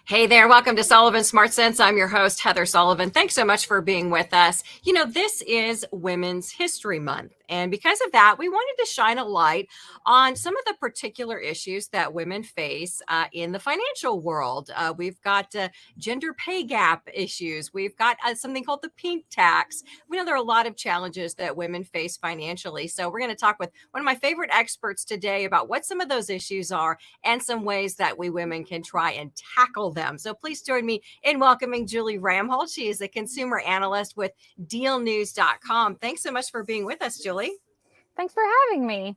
Hey there, welcome to Sullivan Smart Sense. I'm your host, Heather Sullivan. Thanks so much for being with us. This is Women's History Month. And because of that, we wanted to shine a light on some of the particular issues that women face in the financial world. We've got gender pay gap issues. We've got something called the pink tax. We know there are a lot of challenges that women face financially. So we're going to talk with one of my favorite experts today about what some of those issues are and some ways that we women can try and tackle them. So please join me in welcoming Julie Ramhold. She is a consumer analyst with DealNews.com. Thanks so much for being with us, Julie. Thanks for having me.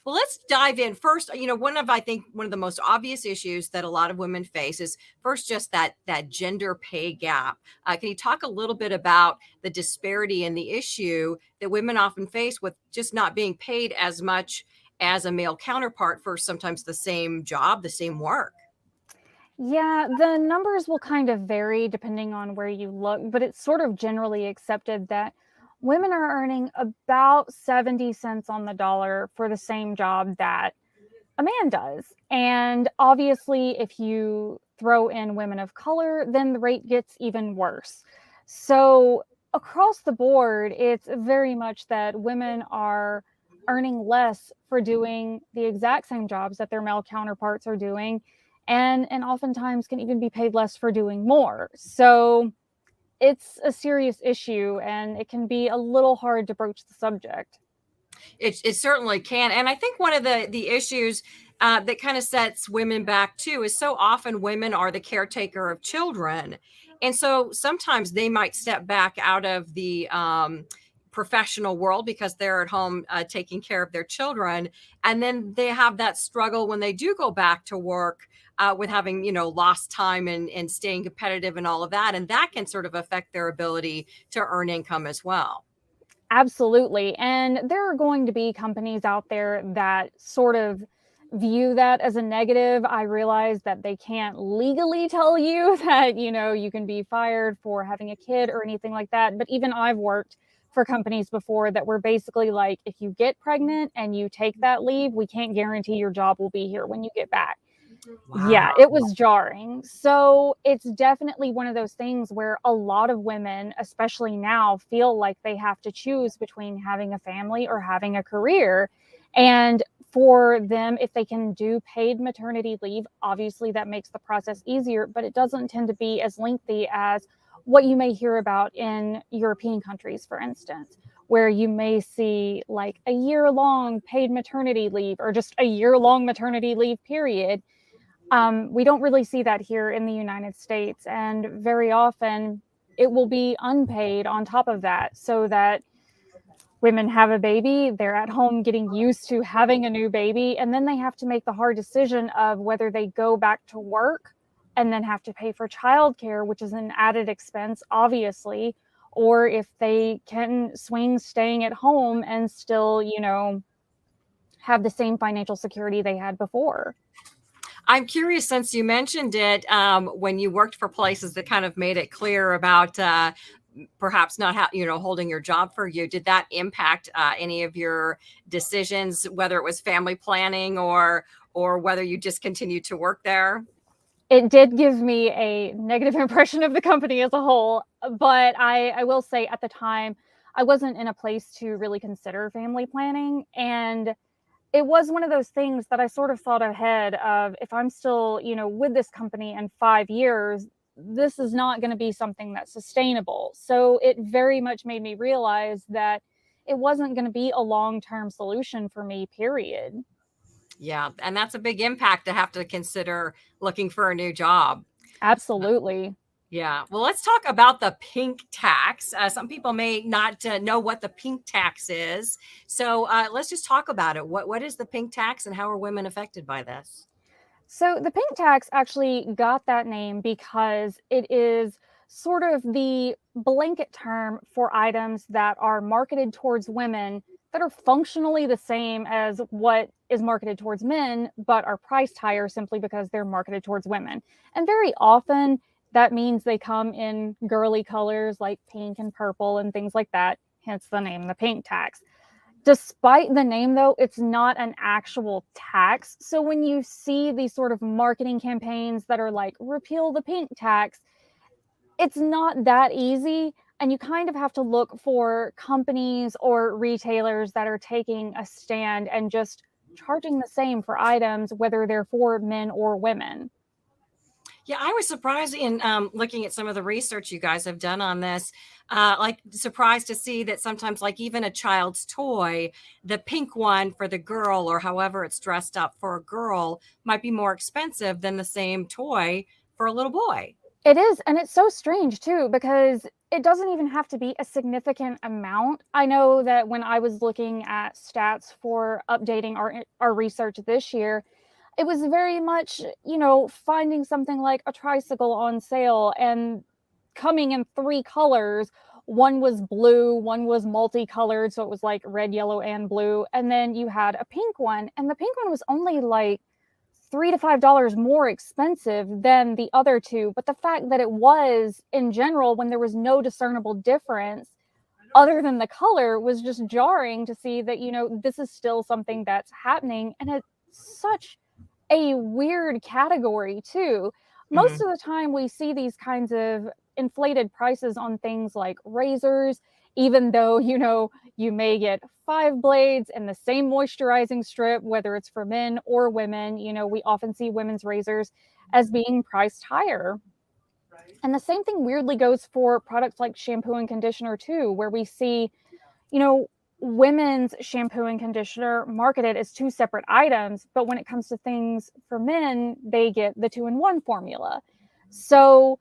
Well, let's dive in first. One of the most obvious issues that a lot of women face is first just that gender pay gap. Can you talk a little bit about the disparity and the issue that women often face with just not being paid as much as a male counterpart for sometimes the same job, the same work? Yeah, the numbers will kind of vary depending on where you look, but it's sort of generally accepted that women are earning about 70 cents on the dollar for the same job that a man does. And obviously, if you throw in women of color, then the rate gets even worse. So, across the board, it's very much that women are earning less for doing the exact same jobs that their male counterparts are doing, and oftentimes can even be paid less for doing more. So, it's a serious issue and it can be a little hard to broach the subject. It certainly can. And I think one of the issues that kind of sets women back too is so often women are the caretaker of children. And so sometimes they might step back out of the professional world because they're at home taking care of their children. And then they have that struggle when they do go back to work with having, lost time and staying competitive and all of that. And that can sort of affect their ability to earn income as well. Absolutely. And there are going to be companies out there that sort of view that as a negative. I realize that they can't legally tell you that, you can be fired for having a kid or anything like that. But even I've worked for companies before that were basically like, if you get pregnant and you take that leave, we can't guarantee your job will be here when you get back. Yeah, Wow. it was jarring. So it's definitely one of those things where a lot of women, especially now, feel like they have to choose between having a family or having a career. And for them, if they can do paid maternity leave, obviously that makes the process easier, but it doesn't tend to be as lengthy as what you may hear about in European countries, for instance, where you may see like a year-long paid maternity leave or just a year-long maternity leave period. We don't really see that here in the United States. And very often it will be unpaid on top of that, so that women have a baby, they're at home getting used to having a new baby, and then they have to make the hard decision of whether they go back to work and then have to pay for childcare, which is an added expense, obviously, or if they can swing staying at home and still, have the same financial security they had before. I'm curious, since you mentioned it, when you worked for places that kind of made it clear about perhaps not holding your job for you, did that impact any of your decisions, whether it was family planning or whether you just continued to work there? It did give me a negative impression of the company as a whole, but I will say at the time, I wasn't in a place to really consider family planning. And it was one of those things that I sort of thought ahead of, if I'm still, with this company in 5 years, this is not going to be something that's sustainable. So it very much made me realize that it wasn't going to be a long-term solution for me, period. Yeah, and that's a big impact to have to consider looking for a new job. Absolutely. Yeah. Well, let's talk about the pink tax. Some people may not know what the pink tax is. So let's just talk about it. What is the pink tax and how are women affected by this? So the pink tax actually got that name because it is sort of the blanket term for items that are marketed towards women that are functionally the same as what is marketed towards men, but are priced higher simply because they're marketed towards women. And very often that means they come in girly colors like pink and purple and things like that, hence the name, the pink tax. Despite the name, though, it's not an actual tax. So when you see these sort of marketing campaigns that are like, repeal the pink tax, it's not that easy. And you kind of have to look for companies or retailers that are taking a stand and just charging the same for items, whether they're for men or women. Yeah, I was surprised in looking at some of the research you guys have done on this. Like surprised to see that sometimes, like even a child's toy, the pink one for the girl, or however it's dressed up for a girl, might be more expensive than the same toy for a little boy. It is, and it's so strange too, because it doesn't even have to be a significant amount. I know that when I was looking at stats for updating our research this year, it was very much, finding something like a tricycle on sale and coming in three colors. One was blue, one was multicolored, so it was like red, yellow, and blue. And then you had a pink one, and the pink one was only like $3 to $5 more expensive than the other two. But the fact that it was, in general, when there was no discernible difference other than the color, was just jarring to see that, this is still something that's happening. And it's such a weird category too. Most Mhm. of the time we see these kinds of inflated prices on things like razors, even though, you may get 5 blades and the same moisturizing strip, whether it's for men or women. We often see women's razors as being priced higher. And the same thing weirdly goes for products like shampoo and conditioner too, where we see, you know, women's shampoo and conditioner marketed as two separate items, but when it comes to things for men, they get the 2-in-1 formula. So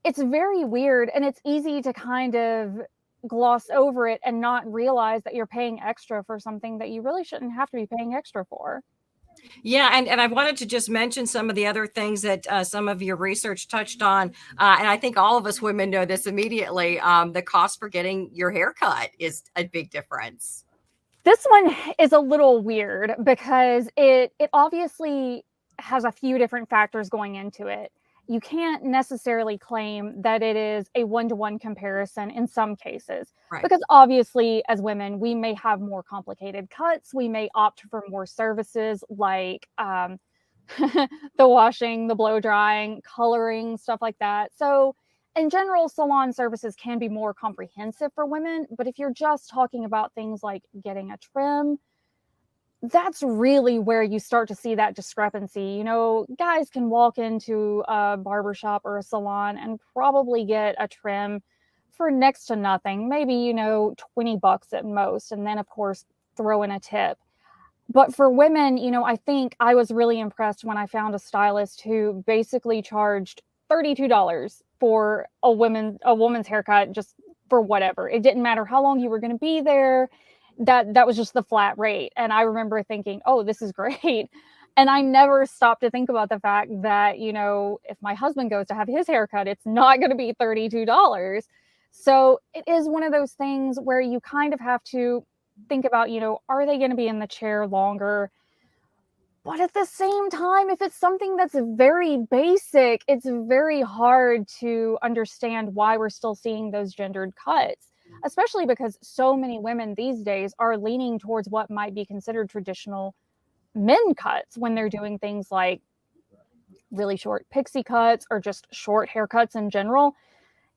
it's very weird, and it's easy to kind of gloss over it and not realize that you're paying extra for something that you really shouldn't have to be paying extra for. Yeah, and I wanted to just mention some of the other things that some of your research touched on, and I think all of us women know this immediately. The cost for getting your hair cut is a big difference. This one is a little weird because it obviously has a few different factors going into it. You can't necessarily claim that it is a one-to-one comparison in some cases, Right. because obviously as women we may have more complicated cuts. We may opt for more services like the washing, the blow drying, coloring, stuff like that. So in general, salon services can be more comprehensive for women, but if you're just talking about things like getting a trim, that's really where you start to see that discrepancy. Guys can walk into a barbershop or a salon and probably get a trim for next to nothing, maybe, $20 at most, and then of course throw in a tip. But for women, I think I was really impressed when I found a stylist who basically charged $32 for a woman's haircut, just for whatever. It didn't matter how long you were going to be there. That was just the flat rate. And I remember thinking, "Oh, this is great." And I never stopped to think about the fact that, if my husband goes to have his haircut, it's not going to be $32. So it is one of those things where you kind of have to think about, are they going to be in the chair longer? But at the same time, if it's something that's very basic, it's very hard to understand why we're still seeing those gendered cuts, especially because so many women these days are leaning towards what might be considered traditional men cuts when they're doing things like really short pixie cuts or just short haircuts in general.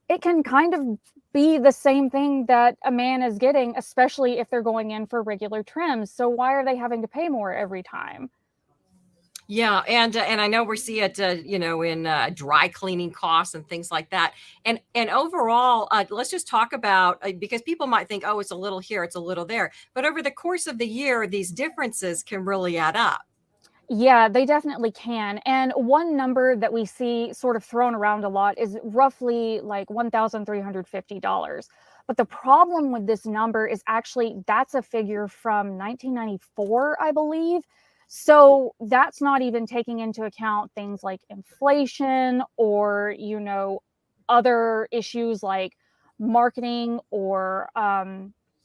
It can kind of be the same thing that a man is getting, especially if they're going in for regular trims. So why are they having to pay more every time? Yeah, and I know we see it, in dry cleaning costs and things like that. And overall, let's just talk about because people might think, oh, it's a little here, it's a little there, but over the course of the year, these differences can really add up. Yeah, they definitely can. And one number that we see sort of thrown around a lot is roughly like $1,350. But the problem with this number is actually that's a figure from 1994, I believe. So that's not even taking into account things like inflation or, other issues like marketing or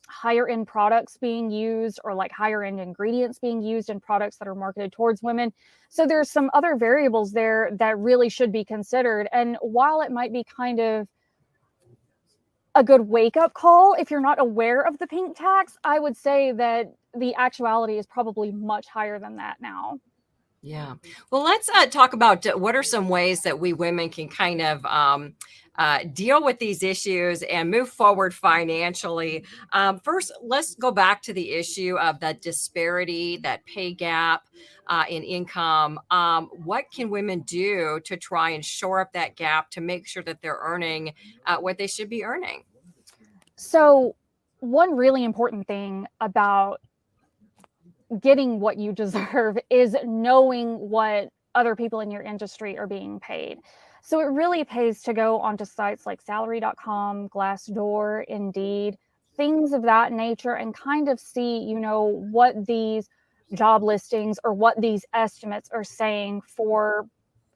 higher end products being used, or like higher end ingredients being used in products that are marketed towards women. So there's some other variables there that really should be considered. And while it might be kind of a good wake-up call. If you're not aware of the pink tax, I would say that the actuality is probably much higher than that now. Yeah. Well, let's talk about what are some ways that we women can kind of deal with these issues and move forward financially. First, let's go back to the issue of that disparity, that pay gap in income. What can women do to try and shore up that gap to make sure that they're earning what they should be earning? So, one really important thing about getting what you deserve is knowing what other people in your industry are being paid. So it really pays to go onto sites like salary.com, Glassdoor, Indeed, things of that nature, and kind of see, what these job listings or what these estimates are saying for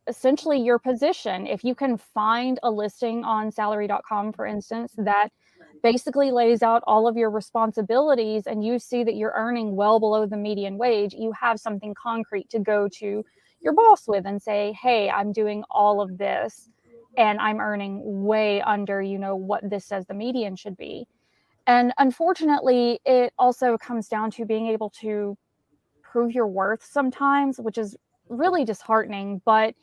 essentially your position. If you can find a listing on salary.com, for instance, that basically lays out all of your responsibilities and you see that you're earning well below the median wage, you have something concrete to go to your boss with and say, hey, I'm doing all of this and I'm earning way under, what this says the median should be. And unfortunately, it also comes down to being able to prove your worth sometimes, which is really disheartening, but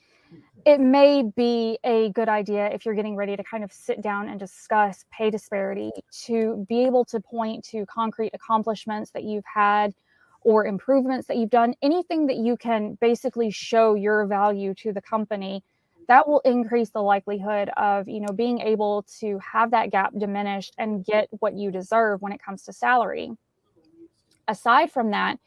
it may be a good idea if you're getting ready to kind of sit down and discuss pay disparity to be able to point to concrete accomplishments that you've had or improvements that you've done, anything that you can basically show your value to the company. That will increase the likelihood of, being able to have that gap diminished and get what you deserve when it comes to salary. Aside from that,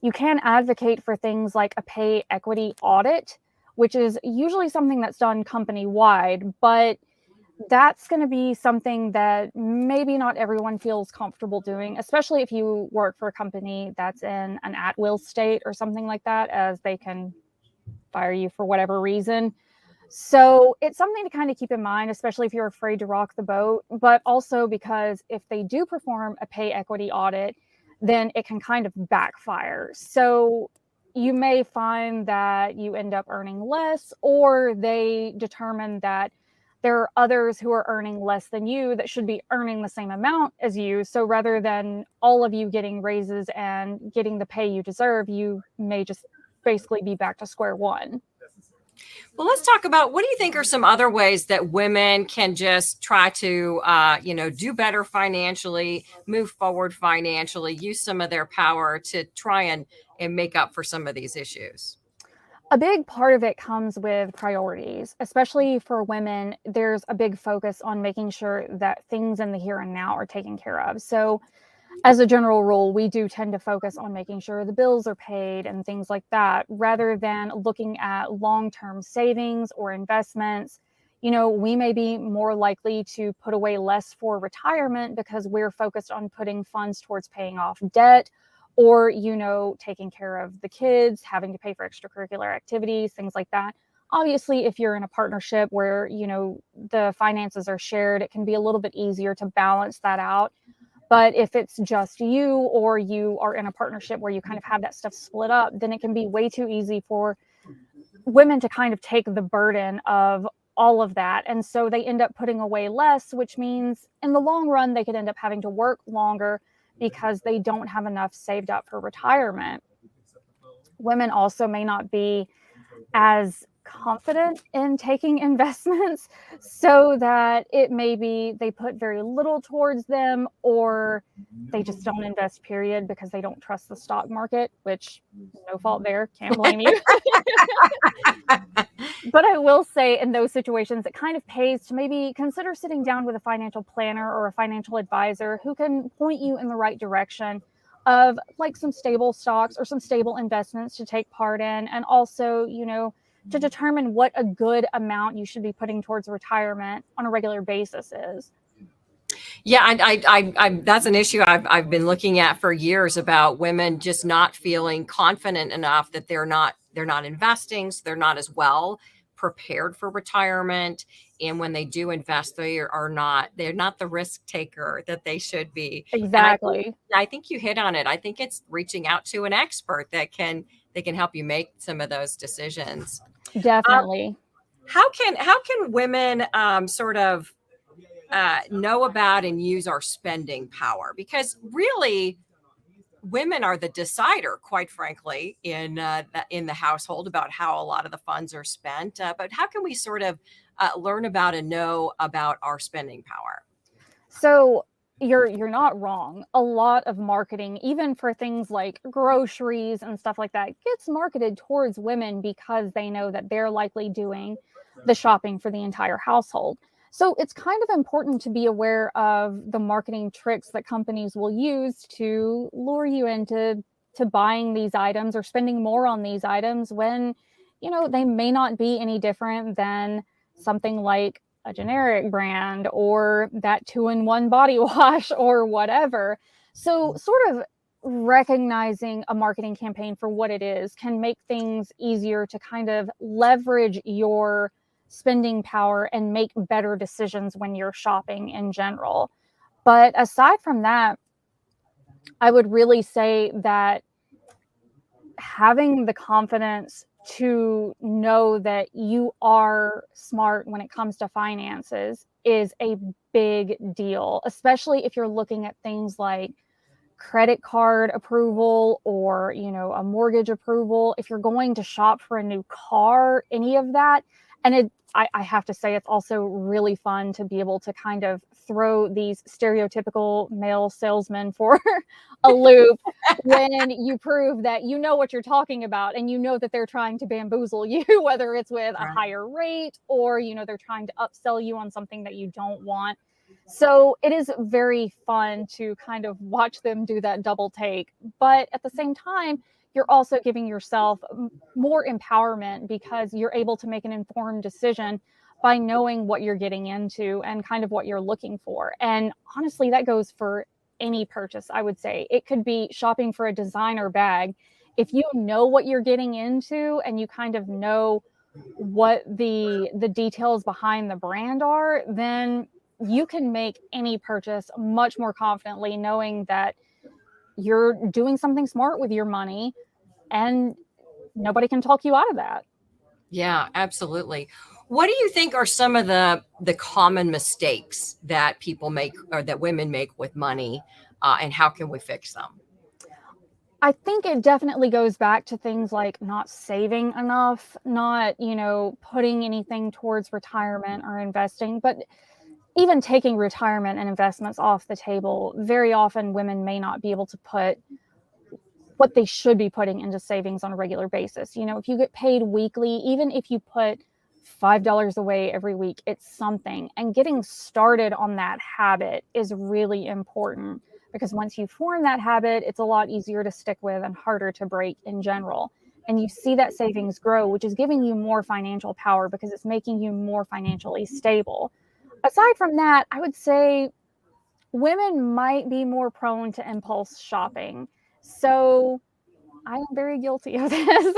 you can advocate for things like a pay equity audit, which is usually something that's done company wide, but that's going to be something that maybe not everyone feels comfortable doing, especially if you work for a company that's in an at-will state or something like that, as they can fire you for whatever reason. So it's something to kind of keep in mind, especially if you're afraid to rock the boat, but also because if they do perform a pay equity audit, then it can kind of backfire. So you may find that you end up earning less, or they determine that there are others who are earning less than you that should be earning the same amount as you. So rather than all of you getting raises and getting the pay you deserve, you may just basically be back to square one. Well, let's talk about what do you think are some other ways that women can just try to, do better financially, move forward financially, use some of their power to try and make up for some of these issues? A big part of it comes with priorities, especially for women. There's a big focus on making sure that things in the here and now are taken care of. So as a general rule, we do tend to focus on making sure the bills are paid and things like that, rather than looking at long-term savings or investments. We may be more likely to put away less for retirement because we're focused on putting funds towards paying off debt or, taking care of the kids, having to pay for extracurricular activities, things like that. Obviously, if you're in a partnership where, the finances are shared, it can be a little bit easier to balance that out. But if it's just you, or you are in a partnership where you kind of have that stuff split up, then it can be way too easy for women to kind of take the burden of all of that. And so they end up putting away less, which means in the long run, they could end up having to work longer because they don't have enough saved up for retirement. Women also may not be as confident in taking investments, so that it may be they put very little towards them, or they just don't invest, period, because they don't trust the stock market, which no fault there, can't blame you. But I will say in those situations, it kind of pays to maybe consider sitting down with a financial planner or a financial advisor who can point you in the right direction of like some stable stocks or some stable investments to take part in. And also, to determine what a good amount you should be putting towards retirement on a regular basis is. Yeah, I that's an issue I've been looking at for years about women just not feeling confident enough that they're not investing, so they're not as well prepared for retirement. And when they do invest, they're not the risk taker that they should be. And Exactly. I think you hit on it. I think it's reaching out to an expert that can help you make some of those decisions. Um, Definitely. how can women sort of know about and use our spending power, because really women are the decider, quite frankly, in the household about how a lot of the funds are spent. But how can we sort of learn about and know about our spending power? So you're not wrong. A lot of marketing, even for things like groceries and stuff like that, gets marketed towards women because they know that they're likely doing the shopping for the entire household. So it's kind of important to be aware of the marketing tricks that companies will use to lure you into buying these items or spending more on these items when, they may not be any different than something like a generic brand or that 2-in-1 body wash or whatever. So, sort of recognizing a marketing campaign for what it is can make things easier to kind of leverage your spending power and make better decisions when you're shopping in general. But aside from that, I would really say that having the confidence to know that you are smart when it comes to finances is a big deal, especially if you're looking at things like credit card approval or, a mortgage approval. If you're going to shop for a new car, any of that. And I have to say, it's also really fun to be able to kind of throw these stereotypical male salesmen for a loop when you prove that you know what you're talking about and you know that they're trying to bamboozle you, whether it's with a Right. higher rate or, they're trying to upsell you on something that you don't want. So it is very fun to kind of watch them do that double take. But at the same time, you're also giving yourself more empowerment because you're able to make an informed decision by knowing what you're getting into and kind of what you're looking for. And honestly, that goes for any purchase, I would say. It could be shopping for a designer bag. If you know what you're getting into and you kind of know what the details behind the brand are, then you can make any purchase much more confidently knowing that you're doing something smart with your money and nobody can talk you out of that. Yeah, absolutely. What do you think are some of the common mistakes that people make or that women make with money, and how can we fix them? I think it definitely goes back to things like not saving enough, not, putting anything towards retirement or investing, but even taking retirement and investments off the table. Very often women may not be able to put what they should be putting into savings on a regular basis. If you get paid weekly, even if you put $5 away every week, it's something. And getting started on that habit is really important because once you form that habit, it's a lot easier to stick with and harder to break in general. And you see that savings grow, which is giving you more financial power because it's making you more financially stable. Aside from that, I would say women might be more prone to impulse shopping. So I am very guilty of this.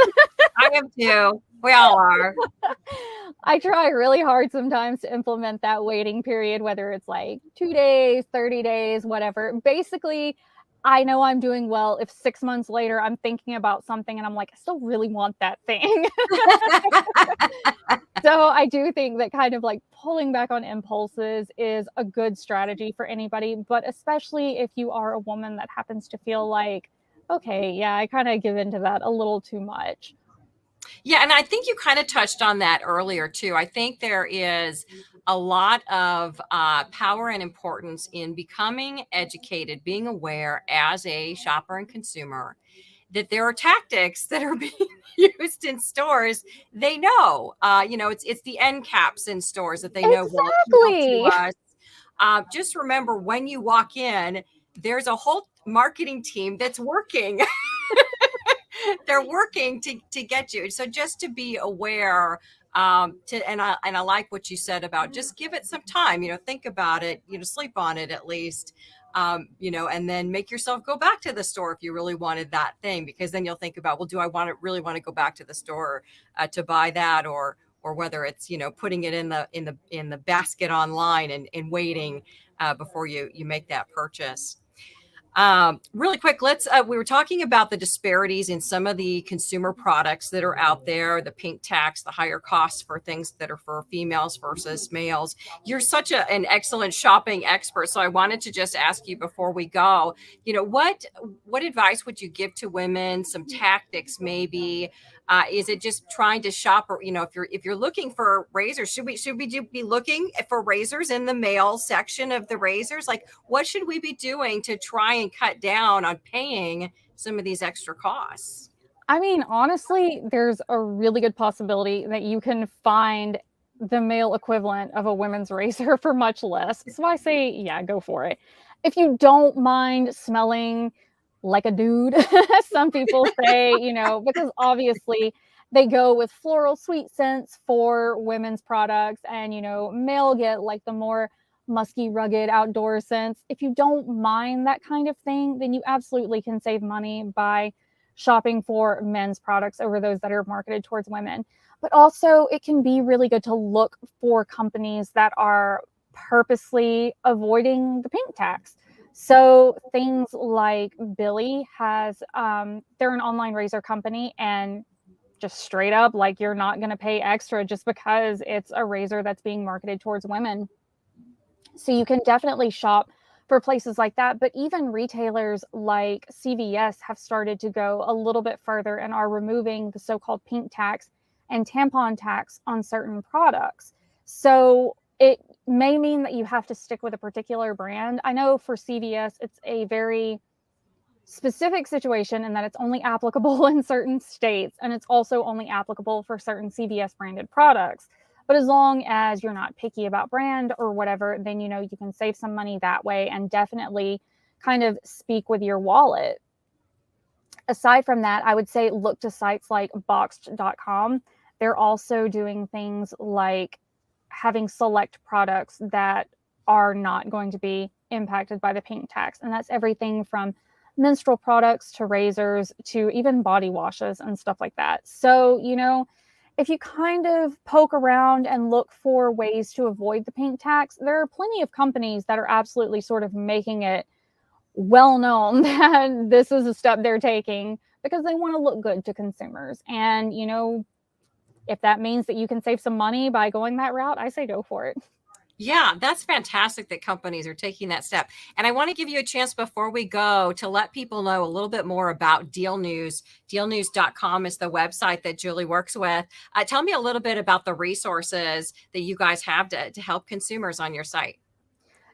I am too. We all are. I try really hard sometimes to implement that waiting period, whether it's like 2 days, 30 days, whatever. Basically, I know I'm doing well if 6 months later I'm thinking about something and I'm like, I still really want that thing. So I do think that kind of like pulling back on impulses is a good strategy for anybody, but especially if you are a woman that happens to feel like, okay, yeah, I kind of give into that a little too much. Yeah, and I think you kind of touched on that earlier too. I think there is a lot of power and importance in becoming educated, being aware as a shopper and consumer that there are tactics that are being used in stores. They know, it's the end caps in stores that they know will appeal to Exactly. us. Just remember when you walk in, there's a whole marketing team that's working. They're working to get you. So just to be aware, and I like what you said about just give it some time. Think about it. Sleep on it at least. And then make yourself go back to the store if you really wanted that thing, because then you'll think about, well, do I really want to go back to the store to buy that, or whether it's putting it in the basket online and waiting before you make that purchase. Really quick, we were talking about the disparities in some of the consumer products that are out there, the pink tax, the higher costs for things that are for females versus males. You're such an excellent shopping expert. So I wanted to just ask you before we go, what advice would you give to women? Some tactics, maybe. Is it just trying to shop, or if you're looking for razors, should we be looking for razors in the male section of the razors? Like, what should we be doing to try and cut down on paying some of these extra costs? I mean, honestly, there's a really good possibility that you can find the male equivalent of a women's razor for much less. So I say, yeah, go for it. If you don't mind smelling like a dude, some people say, because obviously they go with floral sweet scents for women's products, and, male get like the more musky, rugged outdoor scents. If you don't mind that kind of thing, then you absolutely can save money by shopping for men's products over those that are marketed towards women. But also, it can be really good to look for companies that are purposely avoiding the pink tax. So things like Billy has, they're an online razor company, and just straight up, like, you're not going to pay extra just because it's a razor that's being marketed towards women. So you can definitely shop for places like that. But even retailers like CVS have started to go a little bit further and are removing the so-called pink tax and tampon tax on certain products. So it may mean that you have to stick with a particular brand. I know for CVS, it's a very specific situation in that it's only applicable in certain states, and it's also only applicable for certain CVS branded products. But as long as you're not picky about brand or whatever, then you can save some money that way and definitely kind of speak with your wallet. Aside from that, I would say look to sites like boxed.com. They're also doing things like having select products that are not going to be impacted by the pink tax. And that's everything from menstrual products to razors to even body washes and stuff like that. So, if you kind of poke around and look for ways to avoid the pink tax, there are plenty of companies that are absolutely sort of making it well known that this is a step they're taking because they want to look good to consumers. And, if that means that you can save some money by going that route, I say go for it. Yeah, that's fantastic that companies are taking that step. And I want to give you a chance before we go to let people know a little bit more about Deal News. DealNews.com is the website that Julie works with. Tell me a little bit about the resources that you guys have to help consumers on your site.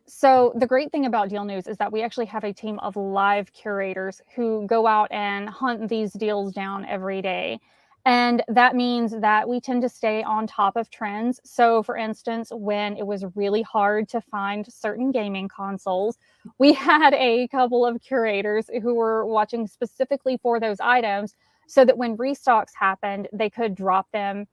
So the great thing about Deal News is that we actually have a team of live curators who go out and hunt these deals down every day. And that means that we tend to stay on top of trends. So, for instance, when it was really hard to find certain gaming consoles, we had a couple of curators who were watching specifically for those items so that when restocks happened, they could drop them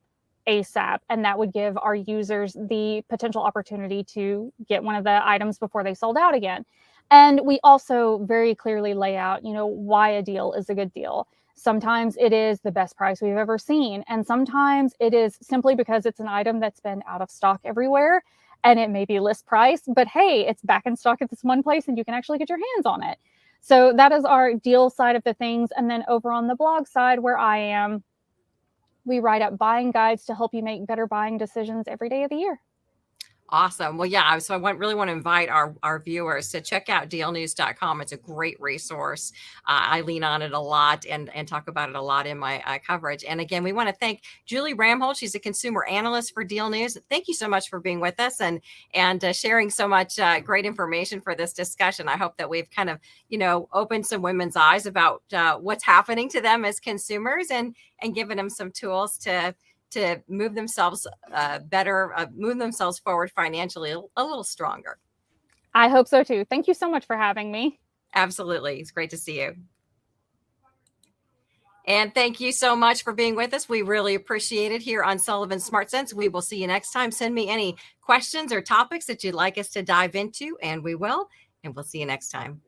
ASAP. And that would give our users the potential opportunity to get one of the items before they sold out again. And we also very clearly lay out, why a deal is a good deal. Sometimes it is the best price we've ever seen. And sometimes it is simply because it's an item that's been out of stock everywhere and it may be list price, but hey, it's back in stock at this one place and you can actually get your hands on it. So that is our deal side of the things. And then over on the blog side where I am, we write up buying guides to help you make better buying decisions every day of the year. Awesome. Well, yeah. So really want to invite our viewers to check out dealnews.com. It's a great resource. I lean on it a lot and talk about it a lot in my coverage. And again, we want to thank Julie Ramhold. She's a consumer analyst for Deal News. Thank you so much for being with us and sharing so much great information for this discussion. I hope that we've kind of, opened some women's eyes about what's happening to them as consumers and given them some tools to move themselves move themselves forward financially a little stronger. I hope so too. Thank you so much for having me. Absolutely. It's great to see you. And thank you so much for being with us. We really appreciate it here on Sullivan Smart Sense. We will see you next time. Send me any questions or topics that you'd like us to dive into, and we will. And we'll see you next time.